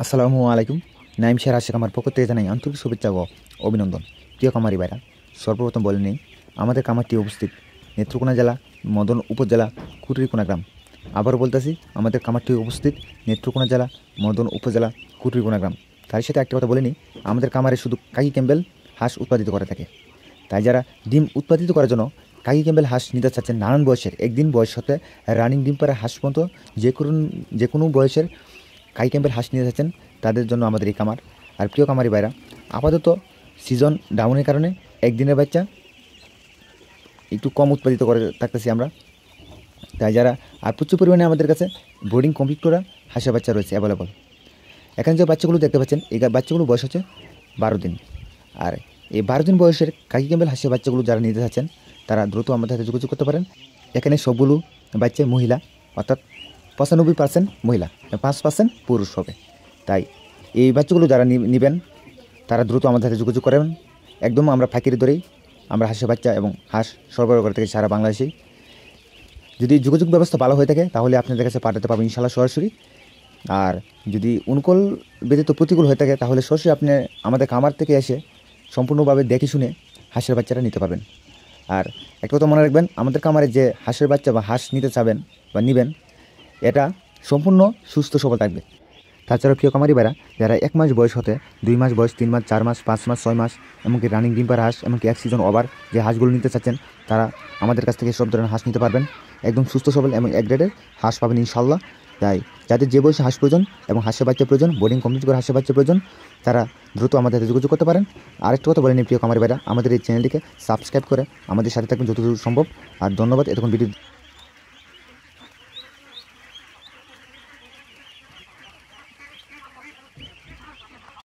আসসালামু আলাইকুম। নাইম শের আশেক আমার পক্ষ থেকে জানাই আন্তরিক শুভেচ্ছা ও অভিনন্দন। প্রিয় খামারি ভাইরা, সর্বপ্রথম বলে নিই আমাদের খামারটি অবস্থিত নেত্রকোনা জেলা মদন উপজেলা কুটরিকোনা গ্রাম। আবারও বলতেছি, আমাদের খামারটি অবস্থিত নেত্রকোনা জেলা মদন উপজেলা কুটরিকোনা গ্রাম। তার সাথে একটা কথা বলে নিই, আমাদের খামারে শুধু কাকি ক্যাম্বেল হাঁস উৎপাদিত করে থাকে। তাই যারা ডিম উৎপাদিত করার জন্য কাকি ক্যাম্বেল হাঁস নিতে চাচ্ছেন নানান বয়সের, একদিন বয়স হতে রানিং ডিম পাড়া হাঁস পর্যন্ত যে কোনো বয়সের কাই ক্যাম্পের হাঁস নিয়ে যাচ্ছেন, তাদের জন্য আমাদের এই খামার। আর প্রিয় খামারি ভাইরা, আপাতত সিজন ডাউনের কারণে একদিনের বাচ্চা একটু কম উৎপাদিত করে থাকতেছি আমরা। তাই যারা আর প্রচুর পরিমাণে আমাদের কাছে বোর্ডিং কমপ্লিট করা হাঁসের বাচ্চা রয়েছে অ্যাভেলেবল। এখানে যে বাচ্চাগুলো দেখতে পাচ্ছেন, এই বাচ্চাগুলো বয়স হচ্ছে 12 দিন। আর এই 12 দিন বয়সের কাকি ক্যাম্পেল হাঁসের বাচ্চাগুলো যারা নিতে চাচ্ছেন, তারা দ্রুত আমাদের সাথে যোগাযোগ করতে পারেন। এখানে সবগুলো বাচ্চা মহিলা, অর্থাৎ 95% মহিলা, 5% পুরুষ হবে। তাই এই বাচ্চাগুলো যারা নেবেন, তারা দ্রুত আমাদের সাথে যোগাযোগ করেন। একদম আমরা ফাঁকির ধরেই আমরা হাঁসের বাচ্চা এবং হাঁস সরবরাহ করে থাকি সারা বাংলাদেশেই। যদি যোগাযোগ ব্যবস্থা ভালো হয়ে থাকে, তাহলে আপনাদের কাছে পাঠাতে পারবেন ইনশাল্লাহ সরাসরি। আর যদি অনুকূল ব্যতীত প্রতিকূল হয়ে থাকে, তাহলে সরাসরি আপনি আমাদের খামার থেকে এসে সম্পূর্ণভাবে দেখে শুনে হাঁসের বাচ্চাটা নিতে পারবেন। আর একটা কথা মনে রাখবেন, আমাদের খামারে যে হাঁসের বাচ্চা বা হাঁস নিতে চাবেন বা নেবেন, এটা সম্পূর্ণ সুস্থ সবল থাকবে। তাছাড়া প্রিয় খামারি ভাইরা, যারা 1 মাস বয়স হতে 2 মাস বয়স, 3 মাস, 4 মাস, 5 মাস, 6 মাস, এমনকি রানিং ডিম পাড়া হাঁস, এমনকি এক সিজন ওভার যে হাঁসগুলো নিতে চাচ্ছেন, তারা আমাদের কাছ থেকে সব ধরনের হাঁস নিতে পারবেন। একদম সুস্থ সবল এবং এক গ্রেডের হাঁস পাবেন ইনশাল্লাহ। তাই যাদের যে বয়সে হাঁস প্রয়োজন এবং হাঁসের বাচ্চা প্রয়োজন, বোর্ডিং কমপ্লিট করে হাঁসের বাচ্চা প্রয়োজন, তারা দ্রুত আমাদের সাথে যোগাযোগ করতে পারেন। আরেকটা কথা বলে নিই প্রিয় খামারি ভাইরা, আমাদের এই চ্যানেলটিকে সাবস্ক্রাইব করে আমাদের সাথে থাকবেন যতদূর সম্ভব। আর ধন্যবাদ এতক্ষণ ভিডিও